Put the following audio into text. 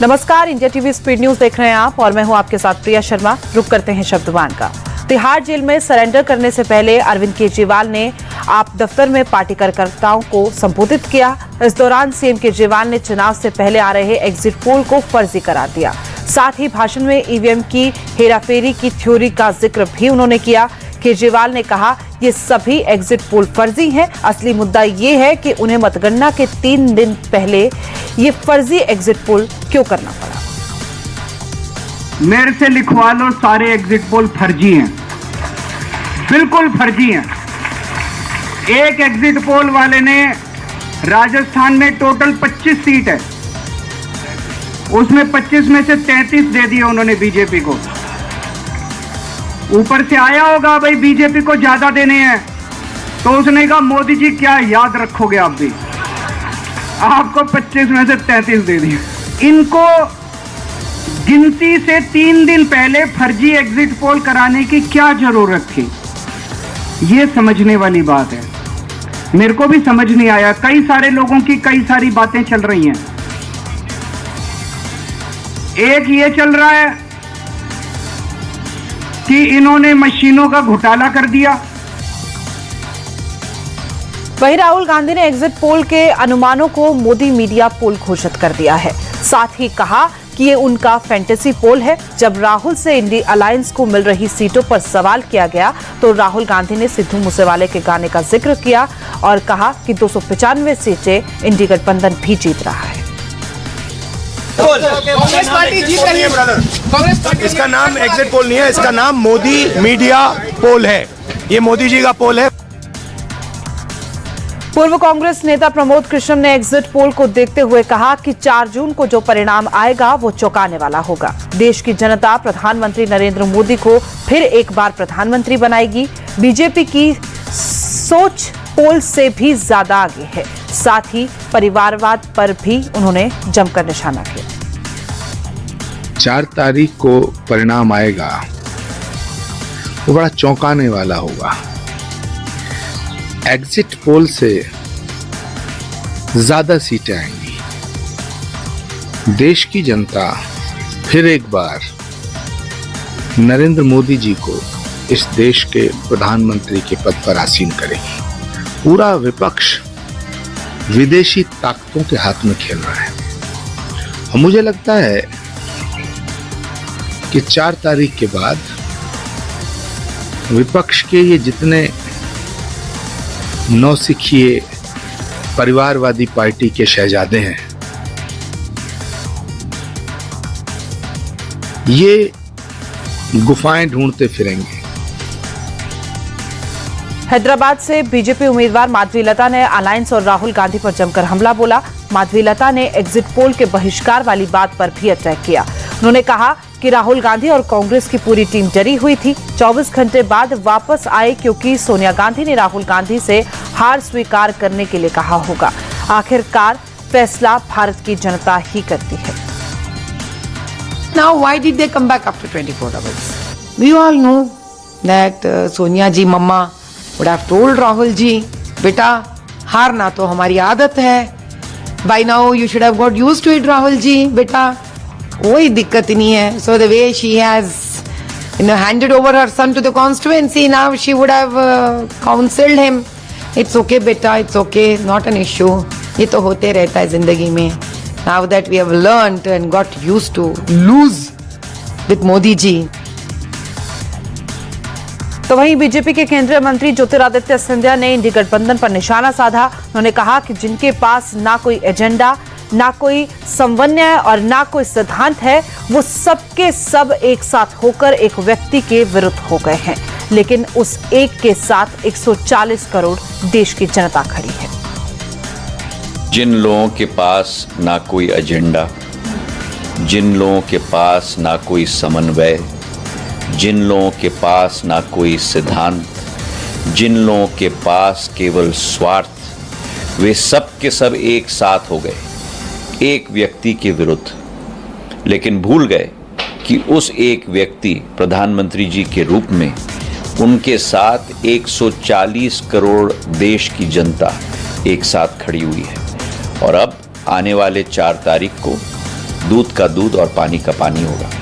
नमस्कार, India TV speed news देख रहे हैं आप और मैं हूं आपके साथ प्रिया शर्मा। रुक करते हैं शब्दवान का। तिहाड़ जेल में सरेंडर करने से पहले अरविंद केजरीवाल ने आप दफ्तर में पार्टी कार्यकर्ताओं को संबोधित किया। इस दौरान सीएम केजरीवाल ने चुनाव से पहले आ रहे एग्जिट पोल को फर्जी करार दिया। साथ ही भाषण में ईवीएम की हेराफेरी की थ्योरी का जिक्र भी उन्होंने किया। केजरीवाल ने कहा, ये सभी एग्जिट पोल फर्जी हैं। असली मुद्दा ये है कि उन्हें मतगणना के 3 दिन पहले ये फर्जी एग्जिट पोल क्यों करना पड़ा। मेरे से लिखवा लो, सारे एग्जिट पोल फर्जी हैं, बिल्कुल फर्जी हैं। एक एग्जिट पोल वाले ने राजस्थान में टोटल 25 सीट है, उसमें 25 में से 33 दे दिए उन्होंने बीजेपी को। ऊपर से आया होगा भाई बीजेपी को ज्यादा देने हैं, तो उसने कहा मोदी जी क्या याद रखोगे आप भी, आपको 25 में से 33 दे दिए। इनको गिनती से 3 दिन पहले फर्जी एग्जिट पोल कराने की क्या जरूरत थी, ये समझने वाली बात है। मेरे को भी समझ नहीं आया। कई सारे लोगों की कई सारी बातें चल रही हैं। एक ये चल रहा है कि इन्होंने मशीनों का घोटाला कर दिया। वहीं राहुल गांधी ने एग्जिट पोल के अनुमानों को मोदी मीडिया पोल घोषित कर दिया है। साथ ही कहा कि ये उनका फैंटेसी पोल है। जब राहुल से इंडी अलायंस को मिल रही सीटों पर सवाल किया गया तो राहुल गांधी ने सिद्धू मूसेवाले के गाने का जिक्र किया और कहा कि 295 सीटें इंडी गठबंधन भी जीत रहा है। कांग्रेस पार्टी जीत रही है ब्रदर। इसका नाम एग्जिट पोल नहीं है, इसका नाम मोदी मीडिया पोल है। ये मोदी जी का पोल है। पूर्व कांग्रेस नेता प्रमोद कृष्ण ने एग्जिट पोल को देखते हुए कहा कि 4 जून को जो परिणाम आएगा वो चौंकाने वाला होगा। देश की जनता प्रधानमंत्री नरेंद्र मोदी को फिर एक बार प्रधानमंत्री बनाएगी। बीजेपी की सोच पोल से भी ज्यादा आगे है। साथ ही परिवारवाद पर भी उन्होंने जमकर निशाना किया। 4 तारीख को परिणाम आएगा, वो बड़ा चौंकाने वाला होगा। एग्जिट पोल से ज्यादा सीटें आएंगी। देश की जनता फिर एक बार नरेंद्र मोदी जी को इस देश के प्रधानमंत्री के पद पर आसीन करेगी। पूरा विपक्ष विदेशी ताकतों के हाथ में खेल रहा है और मुझे लगता है कि 4 तारीख के बाद विपक्ष के ये जितने नौसिखिए परिवारवादी पार्टी के शहजादे हैं, ये गुफाएं ढूंढते फिरेंगे। हैदराबाद से बीजेपी उम्मीदवार माधवी लता ने अलायंस और राहुल गांधी पर जमकर हमला बोला। माधवी लता ने एग्जिट पोल के बहिष्कार वाली बात पर भी अटैक किया। उन्होंने कहा कि राहुल गांधी और कांग्रेस की पूरी टीम डरी हुई थी। 24 घंटे बाद वापस आए क्योंकि सोनिया गांधी ने राहुल गांधी से हार स्वीकार करने के लिए कहा होगा। आखिरकार फैसला भारत की जनता ही करती है। Now, why did they come back after 24 hours? We all know that Sonia ji, Mama would have told Rahul ji, बेटा हारना तो हमारी आदत है। By now you should have got used to it, Rahul ji, बेटा कोई दिक्कत नहीं है। So the way she has, handed over her son to the constituency, now she would have counseled him. It's okay, बेटा, it's okay, not an issue. ये तो होते रहता है जिंदगी में। Now that we have learned and got used to lose with Modi ji. तो वहीं बीजेपी के केंद्रीय मंत्री ज्योतिरादित्य सिंधिया ने इंडी गठबंधन पर निशाना साधा। उन्होंने कहा कि जिनके पास ना कोई एजेंडा, ना कोई समन्वय और ना कोई सिद्धांत है, वो सबके सब एक साथ होकर एक व्यक्ति के विरुद्ध हो गए हैं। लेकिन उस एक के साथ 140 करोड़ देश की जनता खड़ी है। जिन लोगों के पास ना कोई एजेंडा, जिन लोगों के पास ना कोई समन्वय, जिन लोगों के पास ना कोई सिद्धांत, जिन लोगों के पास केवल स्वार्थ, वे सब के सब एक साथ हो गए एक व्यक्ति के विरुद्ध। लेकिन भूल गए कि उस एक व्यक्ति प्रधानमंत्री जी के रूप में उनके साथ 140 करोड़ देश की जनता एक साथ खड़ी हुई है। और अब आने वाले 4 तारीख को दूध का दूध और पानी का पानी होगा।